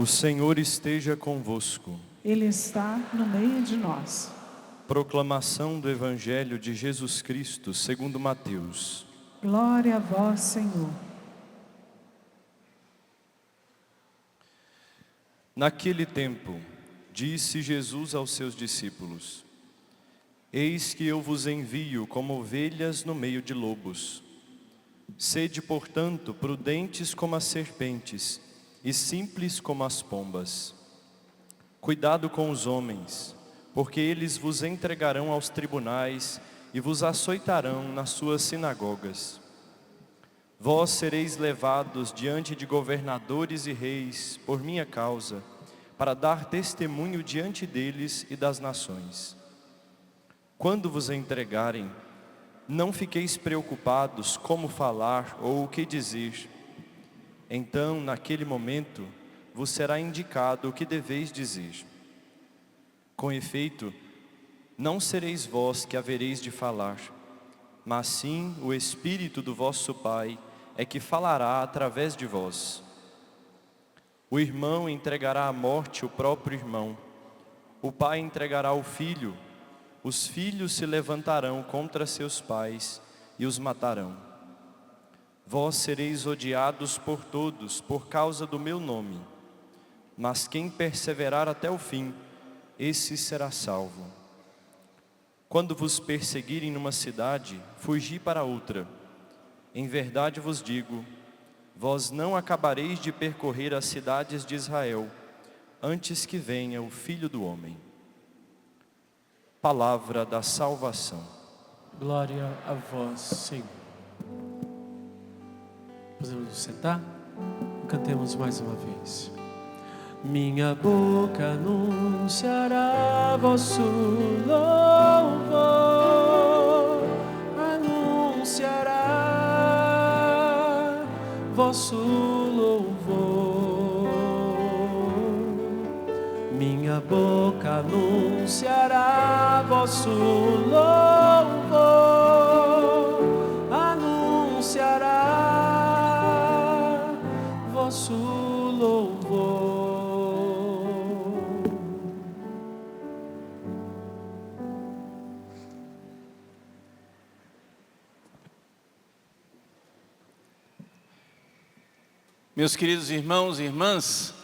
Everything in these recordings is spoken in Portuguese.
O Senhor esteja convosco. Ele está no meio de nós. Proclamação do Evangelho de Jesus Cristo, segundo Mateus. Glória a vós, Senhor. Naquele tempo, disse Jesus aos seus discípulos: Eis que eu vos envio como ovelhas no meio de lobos. Sede, portanto, prudentes como as serpentes e simples como as pombas. Cuidado com os homens, porque eles vos entregarão aos tribunais e vos açoitarão nas suas sinagogas. Vós sereis levados diante de governadores e reis por minha causa, para dar testemunho diante deles e das nações. Quando vos entregarem, não fiqueis preocupados como falar ou o que dizer. Então, naquele momento, vos será indicado o que deveis dizer. Com efeito, não sereis vós que havereis de falar, mas sim o Espírito do vosso Pai é que falará através de vós. O irmão entregará à morte o próprio irmão, o pai entregará o filho, os filhos se levantarão contra seus pais e os matarão. Vós sereis odiados por todos por causa do meu nome, mas quem perseverar até o fim, esse será salvo. Quando vos perseguirem numa cidade, fugi para outra. Em verdade vos digo, vós não acabareis de percorrer as cidades de Israel, antes que venha o Filho do Homem. Palavra da salvação. Glória a vós, Senhor. Podemos nos sentar? Cantemos mais uma vez. Minha boca anunciará vosso louvor, anunciará vosso louvor. Minha boca anunciará vosso louvor, anunciará vosso louvor. Meus queridos irmãos e irmãs,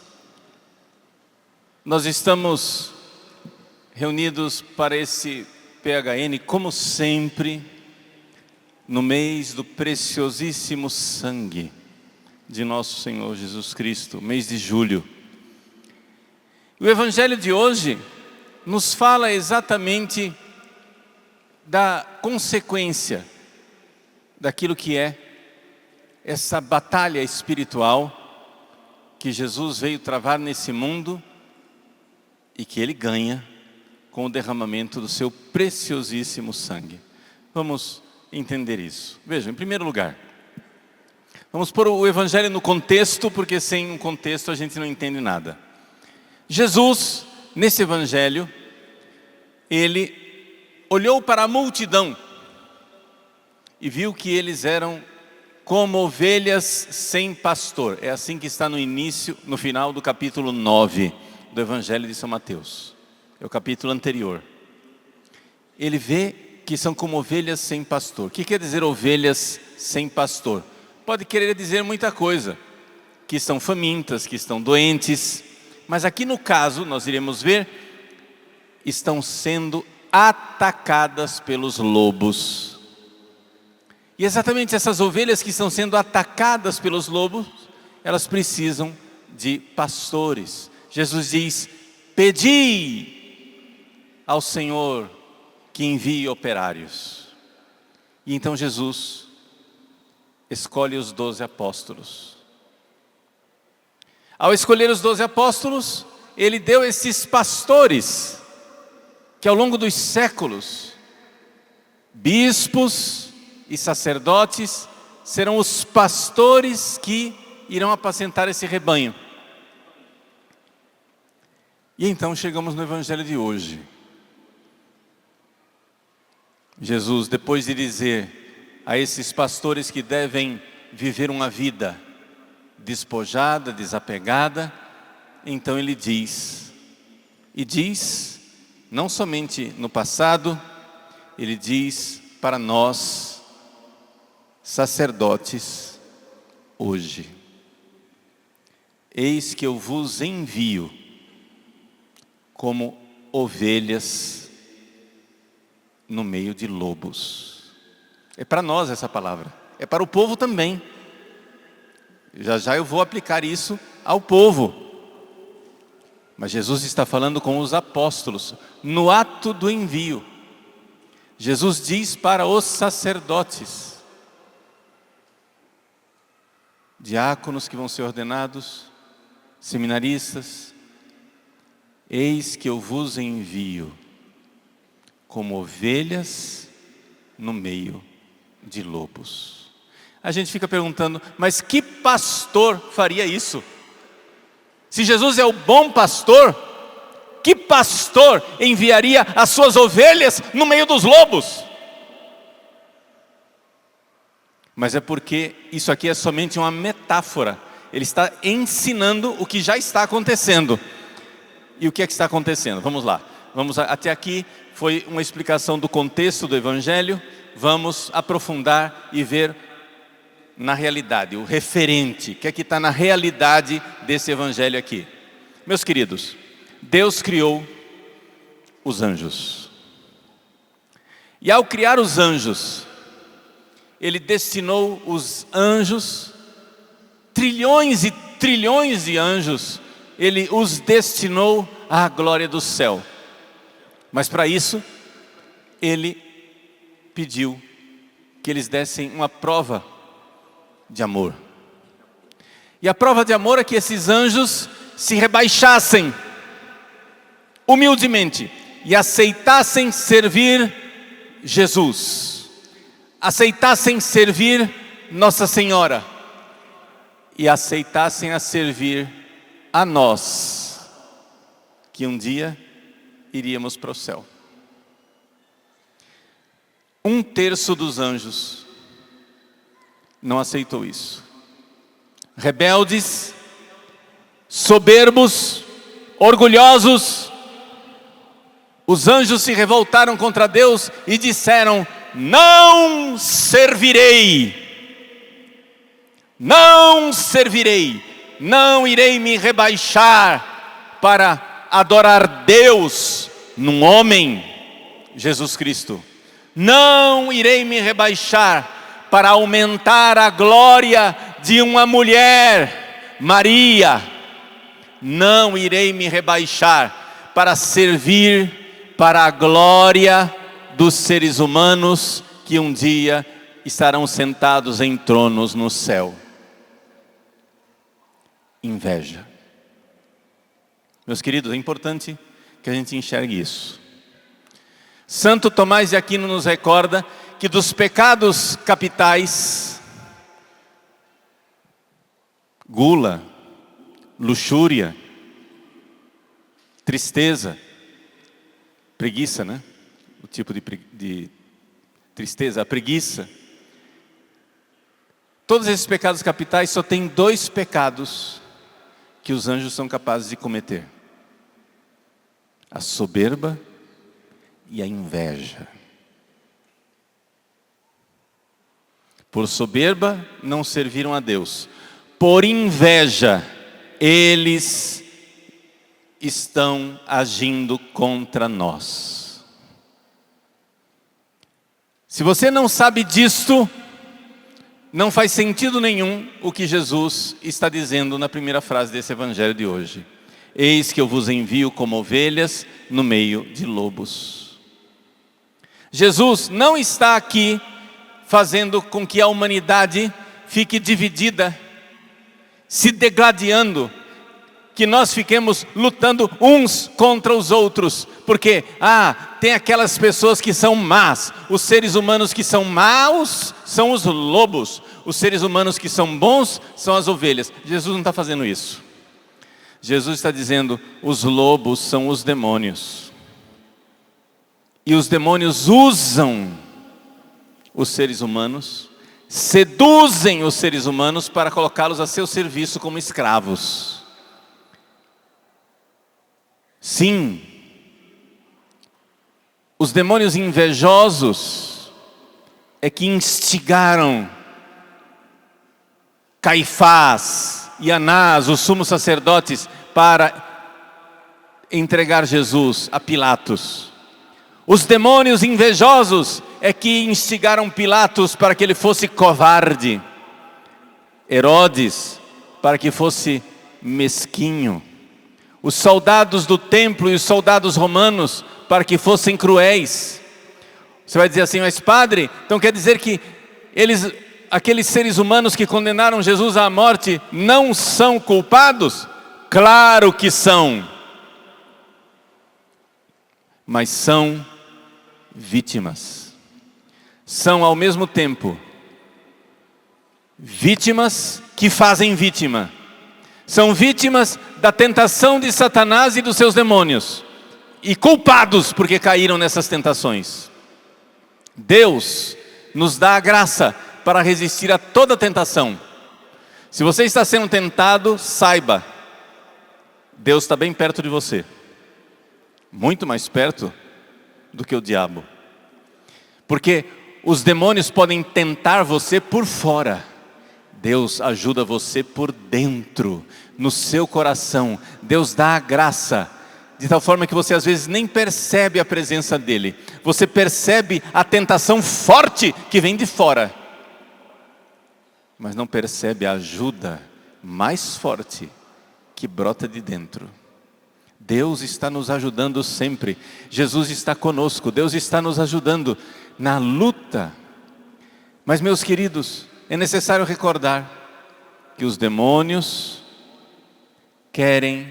nós estamos reunidos para esse PHN, como sempre, no mês do preciosíssimo sangue de nosso Senhor Jesus Cristo, mês de julho. O Evangelho de hoje nos fala exatamente da consequência daquilo que é essa batalha espiritual que Jesus veio travar nesse mundo e que Ele ganha com o derramamento do seu preciosíssimo sangue. Vamos entender isso. Vejam, em primeiro lugar, vamos pôr o Evangelho no contexto, porque sem um contexto a gente não entende nada. Jesus, nesse Evangelho, Ele olhou para a multidão e viu que eles eram como ovelhas sem pastor. É assim que está no início, no final do capítulo 9 do Evangelho de São Mateus. É o capítulo anterior. Ele vê que são como ovelhas sem pastor. O que quer dizer ovelhas sem pastor? Pode querer dizer muita coisa. Que estão famintas, que estão doentes. Mas aqui no caso, nós iremos ver, estão sendo atacadas pelos lobos. E exatamente essas ovelhas que estão sendo atacadas pelos lobos, elas precisam de pastores. Jesus diz: pedi ao Senhor que envie operários. E então Jesus escolhe os 12 apóstolos. Ao escolher os 12 apóstolos, Ele deu esses pastores, que ao longo dos séculos, bispos e sacerdotes, serão os pastores que irão apacentar esse rebanho. E então chegamos no Evangelho de hoje. Jesus, depois de dizer a esses pastores que devem viver uma vida despojada, desapegada, então ele diz, e diz não somente no passado, ele diz para nós, sacerdotes, hoje: eis que eu vos envio como ovelhas no meio de lobos. É para nós essa palavra, é para o povo também. Já já eu vou aplicar isso ao povo. Mas Jesus está falando com os apóstolos, no ato do envio. Jesus diz para os sacerdotes, diáconos que vão ser ordenados, seminaristas: eis que eu vos envio como ovelhas no meio de lobos. A gente fica perguntando, mas que pastor faria isso? Se Jesus é o bom pastor, que pastor enviaria as suas ovelhas no meio dos lobos? Mas é porque isso aqui é somente uma metáfora. Ele está ensinando o que já está acontecendo. E o que é que está acontecendo? Vamos lá. Até aqui foi uma explicação do contexto do Evangelho. Vamos aprofundar e ver na realidade, o referente, o que é que está na realidade desse Evangelho aqui. Meus queridos, Deus criou os anjos. E ao criar os anjos, Ele destinou os anjos, trilhões e trilhões de anjos, Ele os destinou à glória do céu. Mas para isso, Ele pediu que eles dessem uma prova de amor. E a prova de amor é que esses anjos se rebaixassem humildemente e aceitassem servir Jesus, aceitassem servir Nossa Senhora e aceitassem a servir a nós, que um dia iríamos para o céu. 1/3 dos anjos não aceitou isso. Rebeldes, soberbos, orgulhosos, os anjos se revoltaram contra Deus e disseram: não servirei, não servirei, não irei me rebaixar para adorar Deus num homem, Jesus Cristo. Não irei me rebaixar para aumentar a glória de uma mulher, Maria. Não irei me rebaixar para servir para a glória dos seres humanos que um dia estarão sentados em tronos no céu. Inveja. Meus queridos, é importante que a gente enxergue isso. Santo Tomás de Aquino nos recorda que dos pecados capitais, gula, luxúria, tristeza, preguiça, né? O tipo de tristeza, a preguiça. Todos esses pecados capitais só tem 2 pecados que os anjos são capazes de cometer: a soberba e a inveja. Por soberba não serviram a Deus, por inveja eles estão agindo contra nós. Se você não sabe disto, não faz sentido nenhum o que Jesus está dizendo na primeira frase desse evangelho de hoje: eis que eu vos envio como ovelhas no meio de lobos. Jesus não está aqui fazendo com que a humanidade fique dividida, se degladiando, que nós fiquemos lutando uns contra os outros, porque tem aquelas pessoas que são más, os seres humanos que são maus são os lobos, os seres humanos que são bons são as ovelhas. Jesus não está fazendo isso. Jesus está dizendo: os lobos são os demônios, e os demônios usam os seres humanos, seduzem os seres humanos para colocá-los a seu serviço como escravos. Sim, os demônios invejosos é que instigaram Caifás e Anás, os sumos sacerdotes, para entregar Jesus a Pilatos. Os demônios invejosos é que instigaram Pilatos para que ele fosse covarde. Herodes, para que fosse mesquinho. Os soldados do templo e os soldados romanos, para que fossem cruéis. Você vai dizer assim, mas padre, então quer dizer que aqueles seres humanos que condenaram Jesus à morte não são culpados? Claro que são. Mas são vítimas. São ao mesmo tempo vítimas que fazem vítima. São vítimas da tentação de Satanás e dos seus demônios. E culpados porque caíram nessas tentações. Deus nos dá a graça para resistir a toda tentação. Se você está sendo tentado, saiba, Deus está bem perto de você. Muito mais perto do que o diabo. Porque os demônios podem tentar você por fora. Deus ajuda você por dentro, no seu coração. Deus dá a graça, de tal forma que você às vezes nem percebe a presença dele. Você percebe a tentação forte que vem de fora, mas não percebe a ajuda mais forte que brota de dentro. Deus está nos ajudando sempre. Jesus está conosco. Deus está nos ajudando na luta. Mas, meus queridos, é necessário recordar que os demônios querem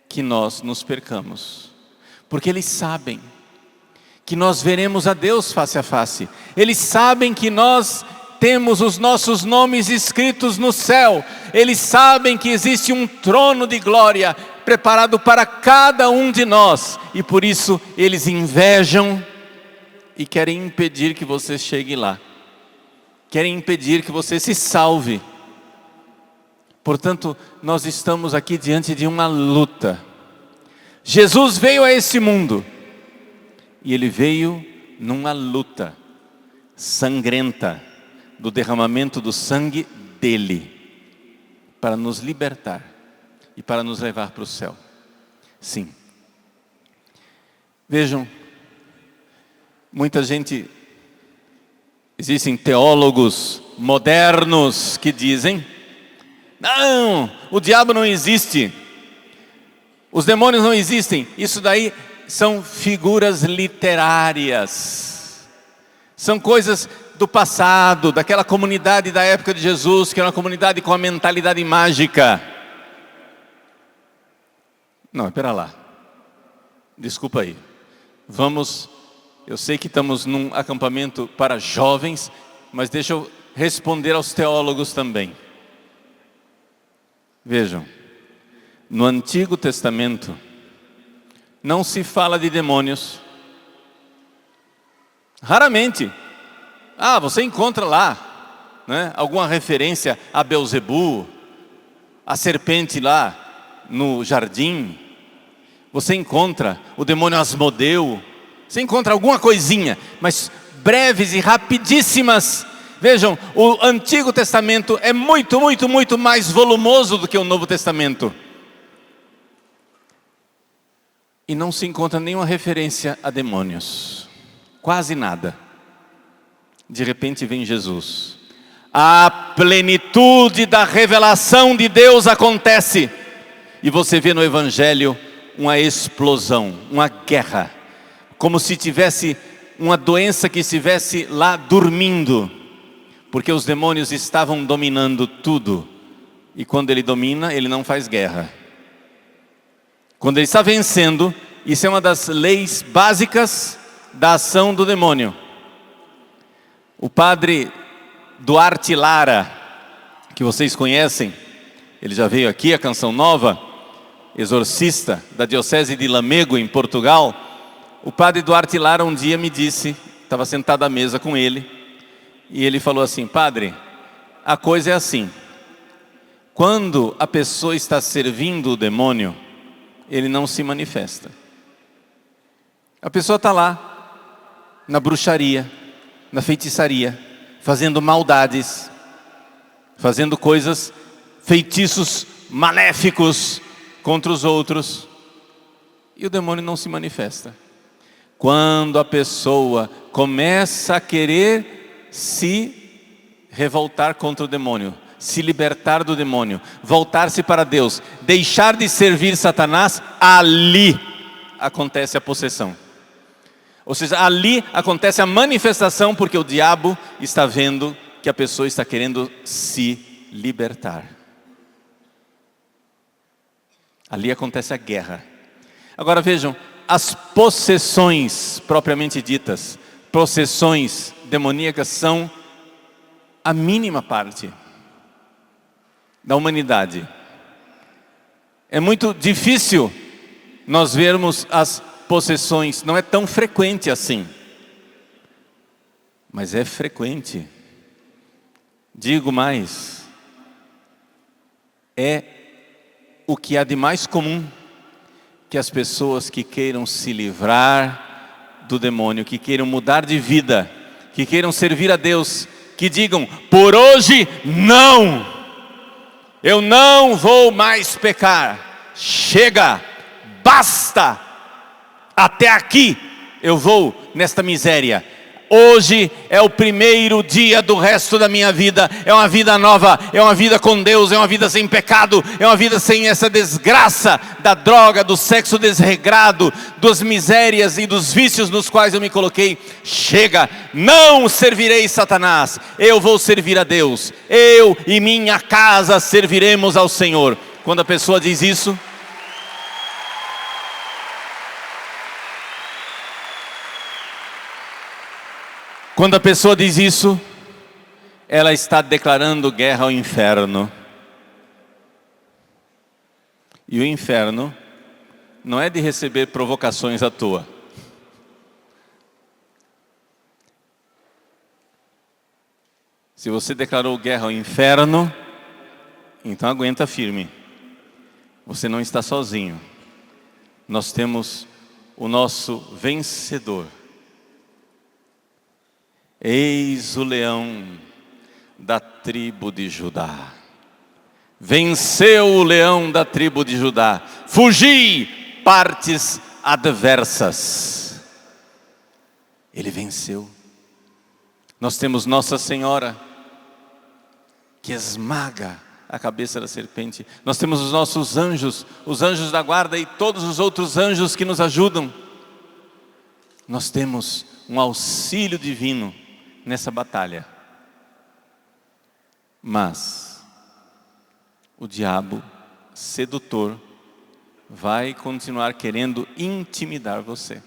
que nós nos percamos, porque eles sabem que nós veremos a Deus face a face. Eles sabem que nós temos os nossos nomes escritos no céu. Eles sabem que existe um trono de glória preparado para cada um de nós, e por isso eles invejam e querem impedir que você chegue lá. Querem impedir que você se salve. Portanto, nós estamos aqui diante de uma luta. Jesus veio a esse mundo, e Ele veio numa luta sangrenta, do derramamento do sangue dEle, para nos libertar e para nos levar para o céu. Sim. Vejam, muita gente, existem teólogos modernos que dizem: não, o diabo não existe, os demônios não existem. Isso daí são figuras literárias, são coisas do passado, daquela comunidade da época de Jesus, que era uma comunidade com a mentalidade mágica. Não, espera lá, desculpa aí, eu sei que estamos num acampamento para jovens, mas deixa eu responder aos teólogos também. Vejam, no Antigo Testamento não se fala de demônios. Raramente. Você encontra lá, né, alguma referência a Belzebu, a serpente lá no jardim. Você encontra o demônio Asmodeu. Você encontra alguma coisinha, mas breves e rapidíssimas. Vejam, o Antigo Testamento é muito, muito, muito mais volumoso do que o Novo Testamento. E não se encontra nenhuma referência a demônios. Quase nada. De repente vem Jesus. A plenitude da revelação de Deus acontece. E você vê no Evangelho uma explosão, uma guerra. Como se tivesse uma doença que estivesse lá dormindo. Porque os demônios estavam dominando tudo. E quando ele domina, ele não faz guerra. Quando ele está vencendo, isso é uma das leis básicas da ação do demônio. O padre Duarte Lara, que vocês conhecem, ele já veio aqui, a Canção Nova, exorcista da diocese de Lamego, em Portugal. O padre Duarte Lara um dia me disse, estava sentado à mesa com ele, e ele falou assim: padre, a coisa é assim, quando a pessoa está servindo o demônio, ele não se manifesta. A pessoa está lá, na bruxaria, na feitiçaria, fazendo maldades, fazendo coisas, feitiços maléficos contra os outros, e o demônio não se manifesta. Quando a pessoa começa a querer se revoltar contra o demônio, se libertar do demônio, voltar-se para Deus, deixar de servir Satanás, ali acontece a possessão. Ou seja, ali acontece a manifestação, porque o diabo está vendo que a pessoa está querendo se libertar. Ali acontece a guerra. Agora vejam, as possessões propriamente ditas, possessões demoníacas, são a mínima parte da humanidade. É muito difícil nós vermos as possessões, não é tão frequente assim, mas é frequente. Digo mais, é o que há de mais comum, que as pessoas que queiram se livrar do demônio, que queiram mudar de vida, que queiram servir a Deus, que digam: por hoje não, eu não vou mais pecar, chega, basta, até aqui eu vou nesta miséria. Hoje é o primeiro dia do resto da minha vida. É uma vida nova, é uma vida com Deus, é uma vida sem pecado, é uma vida sem essa desgraça da droga, do sexo desregrado, das misérias e dos vícios nos quais eu me coloquei. Chega, não servirei Satanás, eu vou servir a Deus. Eu e minha casa serviremos ao Senhor. Quando a pessoa diz isso, ela está declarando guerra ao inferno. E o inferno não é de receber provocações à toa. Se você declarou guerra ao inferno, então aguenta firme. Você não está sozinho. Nós temos o nosso vencedor. Eis o leão da tribo de Judá. Venceu o leão da tribo de Judá. Fugi, partes adversas. Ele venceu. Nós temos Nossa Senhora, que esmaga a cabeça da serpente. Nós temos os nossos anjos, os anjos da guarda e todos os outros anjos que nos ajudam. Nós temos um auxílio divino nessa batalha. Mas o diabo sedutor vai continuar querendo intimidar você.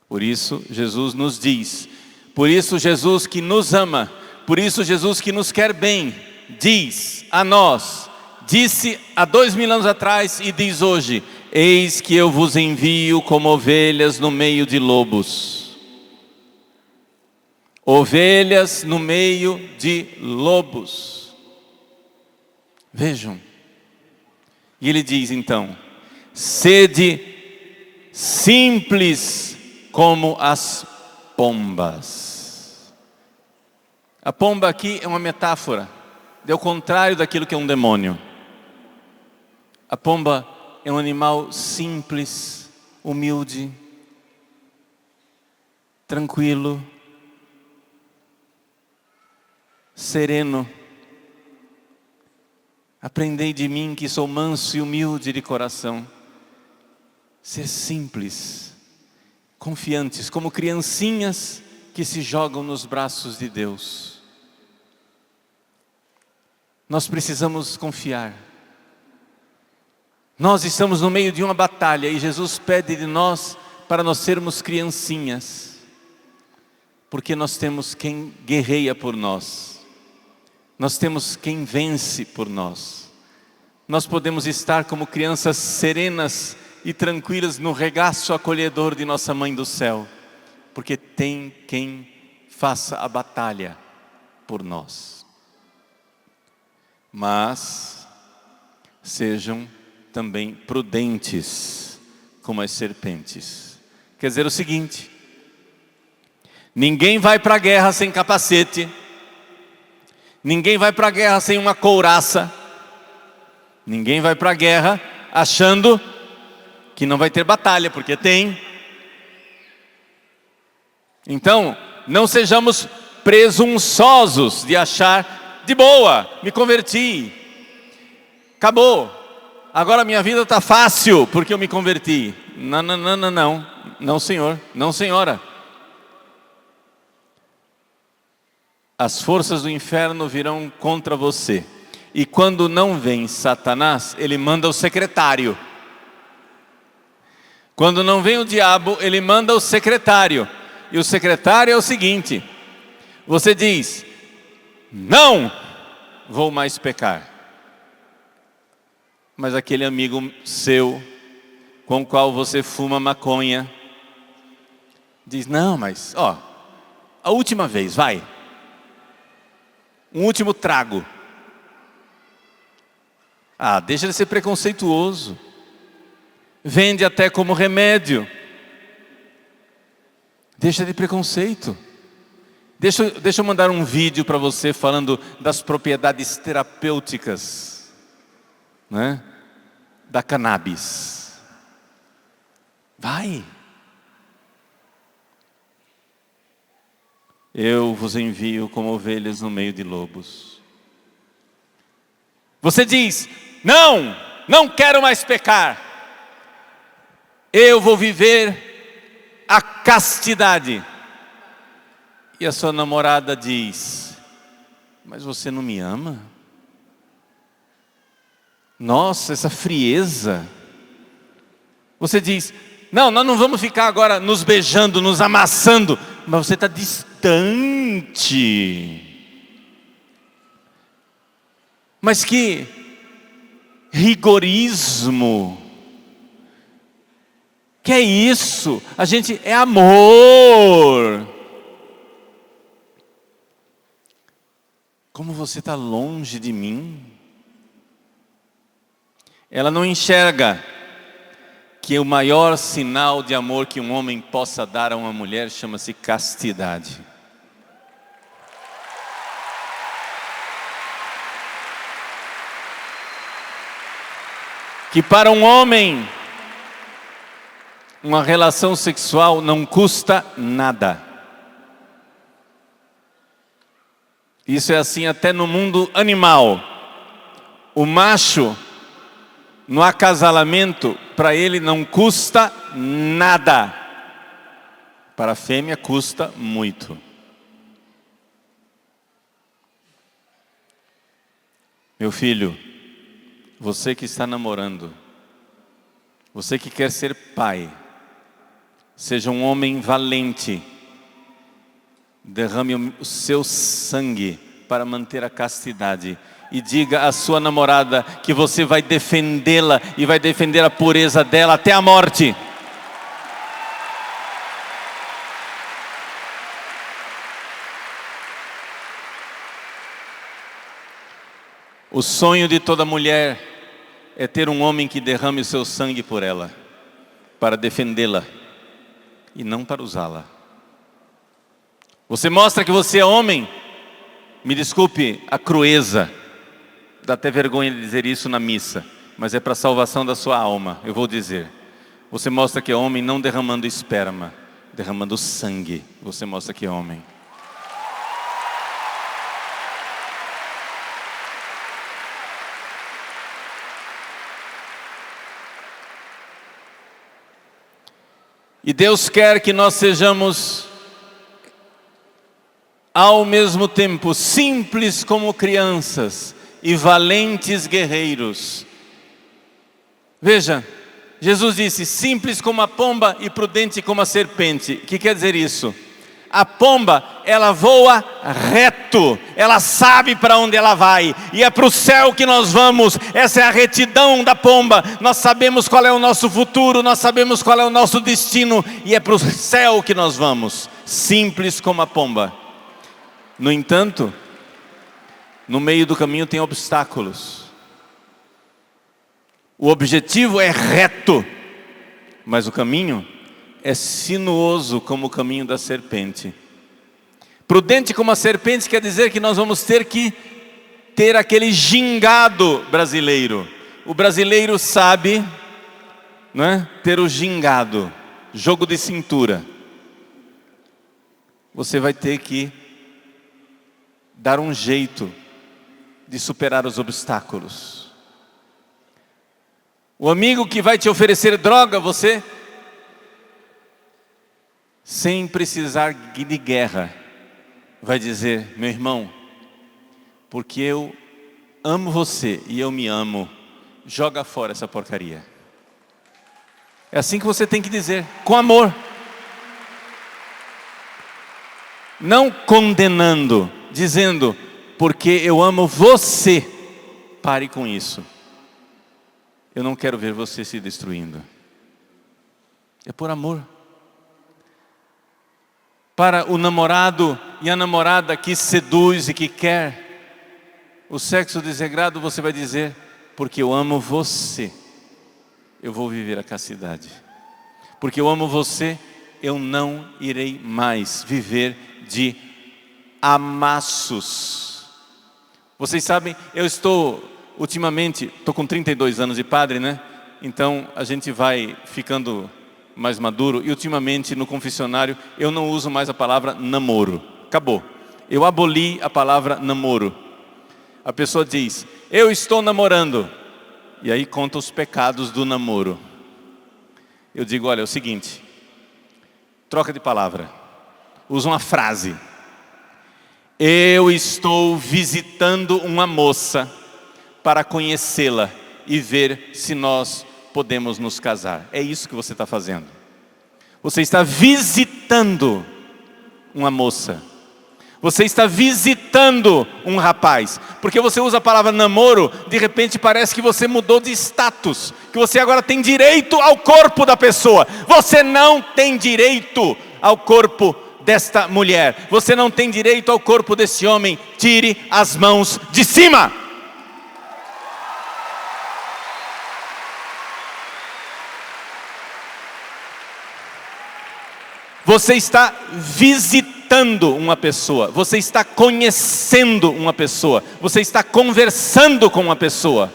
Por isso Jesus nos diz, por isso Jesus que nos ama, por isso Jesus que nos quer bem, diz a nós, disse há 2000 anos atrás e diz hoje: eis que eu vos envio como ovelhas no meio de lobos. Ovelhas no meio de lobos. Vejam. E ele diz então: sede simples como as pombas. A pomba aqui é uma metáfora, é o contrário daquilo que é um demônio. A pomba é um animal simples, humilde, tranquilo, sereno. Aprendei de mim que sou manso e humilde de coração. Ser simples, confiantes, como criancinhas que se jogam nos braços de Deus. Nós precisamos confiar. Nós estamos no meio de uma batalha e Jesus pede de nós para nós sermos criancinhas, porque nós temos quem guerreia por nós. Nós temos quem vence por nós. Nós podemos estar como crianças serenas e tranquilas no regaço acolhedor de nossa Mãe do Céu, porque tem quem faça a batalha por nós. Mas sejam também prudentes como as serpentes. Quer dizer o seguinte: ninguém vai para a guerra sem capacete, ninguém vai para a guerra sem uma couraça, ninguém vai para a guerra achando que não vai ter batalha, porque tem. Então, não sejamos presunçosos de achar, de boa, me converti, acabou, agora minha vida está fácil porque eu me converti. Não senhor, não senhora. As forças do inferno virão contra você, e quando não vem Satanás, ele manda o secretário. Quando não vem o diabo, ele manda o secretário. E o secretário é o seguinte: você diz, não vou mais pecar. Mas aquele amigo seu, com o qual você fuma maconha, diz, não, mas, a última vez, vai. Um último trago. Deixa de ser preconceituoso. Vende até como remédio. Deixa de preconceito. Deixa eu mandar um vídeo para você falando das propriedades terapêuticas, né, da cannabis. Vai. Eu vos envio como ovelhas no meio de lobos. Você diz, não quero mais pecar. Eu vou viver a castidade. E a sua namorada diz, mas você não me ama? Nossa, essa frieza. Você diz, nós não vamos ficar agora nos beijando, nos amassando. Mas você está distante. Mas que rigorismo. Que é isso? A gente é amor. Como você está longe de mim. Ela não enxerga que o maior sinal de amor que um homem possa dar a uma mulher chama-se castidade. Que para um homem, uma relação sexual não custa nada. Isso é assim até no mundo animal. O macho, no acasalamento, para ele não custa nada. Para a fêmea custa muito. Meu filho, você que está namorando, você que quer ser pai, seja um homem valente. Derrame o seu sangue para manter a castidade. E diga à sua namorada que você vai defendê-la e vai defender a pureza dela até a morte. O sonho de toda mulher é ter um homem que derrame o seu sangue por ela, para defendê-la e não para usá-la. Você mostra que você é homem. Me desculpe a crueza, dá até vergonha de dizer isso na missa, mas é para a salvação da sua alma, eu vou dizer. Você mostra que é homem não derramando esperma, derramando sangue. Você mostra que é homem. E Deus quer que nós sejamos ao mesmo tempo simples como crianças e valentes guerreiros. Veja, Jesus disse, simples como a pomba e prudente como a serpente. O que quer dizer isso? A pomba, ela voa reto, ela sabe para onde ela vai, e é para o céu que nós vamos. Essa é a retidão da pomba. Nós sabemos qual é o nosso futuro, nós sabemos qual é o nosso destino, e é para o céu que nós vamos, simples como a pomba. No entanto, no meio do caminho tem obstáculos. O objetivo é reto, mas o caminho é sinuoso como o caminho da serpente. Prudente como a serpente quer dizer que nós vamos ter que ter aquele gingado brasileiro. O brasileiro sabe, né, ter o gingado, jogo de cintura. Você vai ter que dar um jeito de superar os obstáculos. O amigo que vai te oferecer droga, você, sem precisar de guerra, vai dizer: meu irmão, porque eu amo você e eu me amo, joga fora essa porcaria. É assim que você tem que dizer, com amor. Não condenando, dizendo: porque eu amo você, pare com isso. Eu não quero ver você se destruindo. É por amor. Para o namorado e a namorada que seduz e que quer o sexo desregrado, você vai dizer: porque eu amo você, eu vou viver a castidade. Porque eu amo você, eu não irei mais viver de amassos. Vocês sabem, eu ultimamente, estou com 32 anos de padre, né? Então a gente vai ficando mais maduro, e ultimamente no confessionário eu não uso mais a palavra namoro. Acabou. Eu aboli a palavra namoro. A pessoa diz: eu estou namorando, e aí conta os pecados do namoro. Eu digo: olha, é o seguinte, troca de palavra, usa uma frase: eu estou visitando uma moça para conhecê-la e ver se nós podemos nos casar. É isso que você está fazendo. Você está visitando uma moça. Você está visitando um rapaz. Porque você usa a palavra namoro, de repente parece que você mudou de status, que você agora tem direito ao corpo da pessoa. Você não tem direito ao corpo desta mulher. Você não tem direito ao corpo desse homem. Tire as mãos de cima. Você está visitando uma pessoa, você está conhecendo uma pessoa, você está conversando com uma pessoa,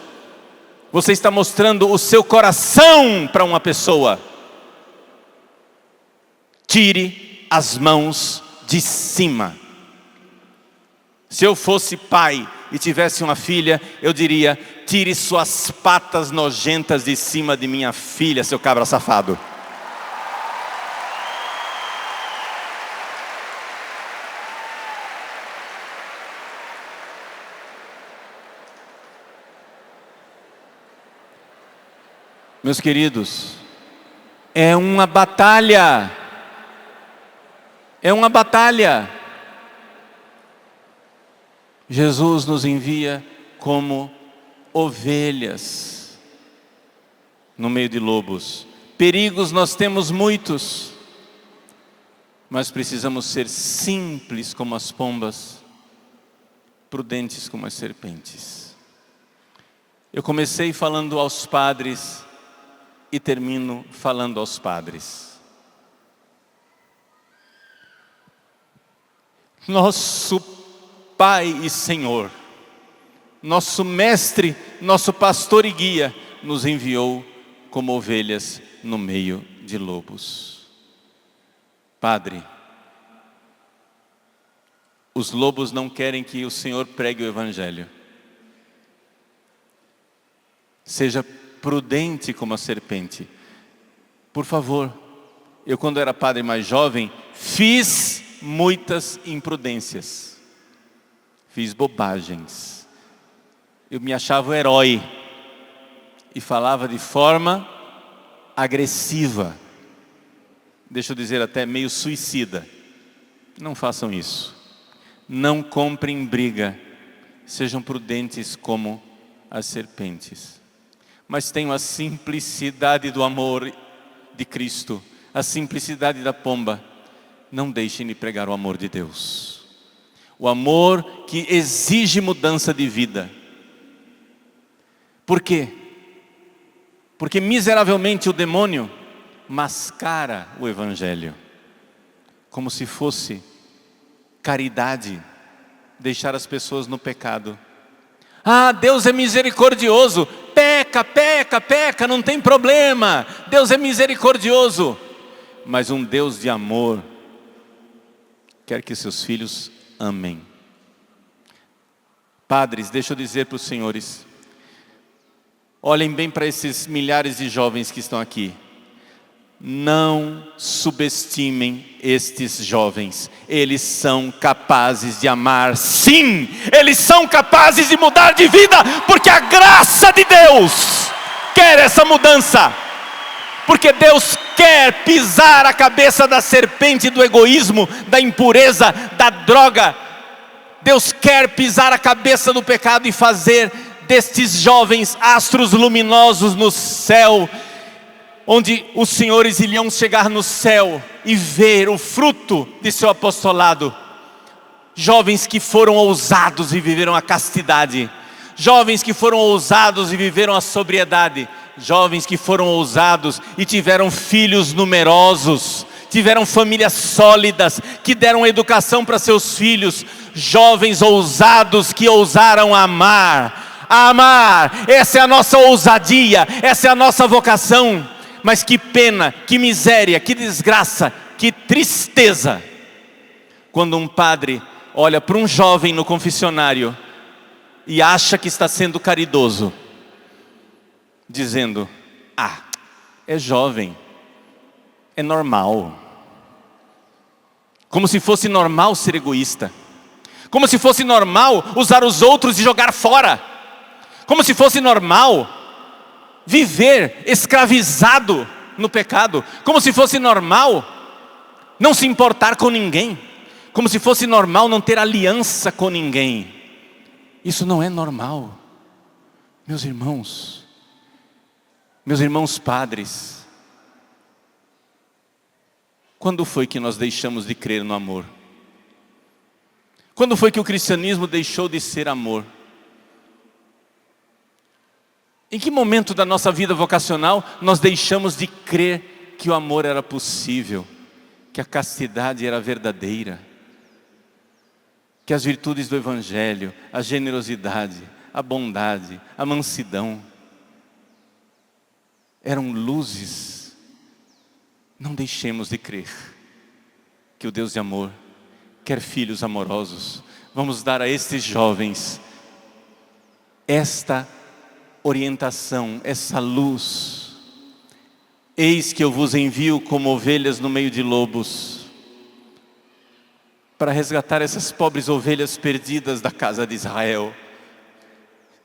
você está mostrando o seu coração para uma pessoa. Tire as mãos de cima. Se eu fosse pai e tivesse uma filha, eu diria: tire suas patas nojentas de cima de minha filha, seu cabra safado. Meus queridos, é uma batalha. É uma batalha. Jesus nos envia como ovelhas no meio de lobos. Perigos nós temos muitos, mas precisamos ser simples como as pombas, prudentes como as serpentes. Eu comecei falando aos padres e termino falando aos padres. Nosso Pai e Senhor, nosso Mestre, nosso Pastor e Guia, nos enviou como ovelhas no meio de lobos. Padre, os lobos não querem que o Senhor pregue o Evangelho. Seja prudente como a serpente. Por favor, eu quando era padre mais jovem, fiz muitas imprudências. Fiz bobagens. Eu me achava o herói. E falava de forma agressiva. Deixa eu dizer até meio suicida. Não façam isso. Não comprem briga. Sejam prudentes como as serpentes. Mas tenham a simplicidade do amor de Cristo, a simplicidade da pomba. Não deixem de pregar o amor de Deus. O amor que exige mudança de vida. Por quê? Porque miseravelmente o demônio mascara o Evangelho, como se fosse caridade deixar as pessoas no pecado. Ah, Deus é misericordioso, peca, peca, peca, não tem problema, Deus é misericordioso. Mas um Deus de amor quer que seus filhos amem. Padres, deixa eu dizer para os senhores, olhem bem para esses milhares de jovens que estão aqui. Não subestimem estes jovens. Eles são capazes de amar, sim. Eles são capazes de mudar de vida, porque a graça de Deus quer essa mudança. Porque Deus quer pisar a cabeça da serpente do egoísmo, da impureza, da droga. Deus quer pisar a cabeça do pecado e fazer destes jovens astros luminosos no céu, onde os senhores iriam chegar no céu e ver o fruto de seu apostolado. Jovens que foram ousados e viveram a castidade. Jovens que foram ousados e viveram a sobriedade. Jovens que foram ousados e tiveram filhos numerosos. Tiveram famílias sólidas, que deram educação para seus filhos. Jovens ousados que ousaram amar. Amar, essa é a nossa ousadia, essa é a nossa vocação. Mas que pena, que miséria, que desgraça, que tristeza, quando um padre olha para um jovem no confessionário e acha que está sendo caridoso, dizendo: ah, é jovem, é normal. Como se fosse normal ser egoísta, como se fosse normal usar os outros e jogar fora, como se fosse normal viver escravizado no pecado, como se fosse normal não se importar com ninguém, como se fosse normal não ter aliança com ninguém. Isso não é normal, meus irmãos padres. Quando foi que nós deixamos de crer no amor? Quando foi que o cristianismo deixou de ser amor? Em que momento da nossa vida vocacional nós deixamos de crer que o amor era possível, que a castidade era verdadeira, que as virtudes do Evangelho, a generosidade, a bondade, a mansidão eram luzes? Não deixemos de crer que o Deus de amor quer filhos amorosos. Vamos dar a estes jovens esta orientação, essa luz. Eis que eu vos envio como ovelhas no meio de lobos, para resgatar essas pobres ovelhas perdidas da casa de Israel.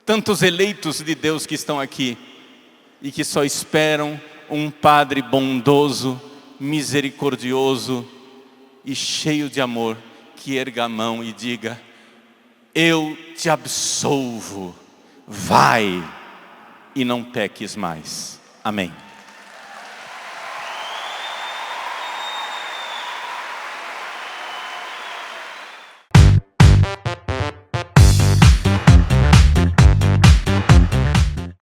Tantos eleitos de Deus que estão aqui e que só esperam um Padre bondoso, misericordioso e cheio de amor, que erga a mão e diga: eu te absolvo, vai e não peques mais. Amém.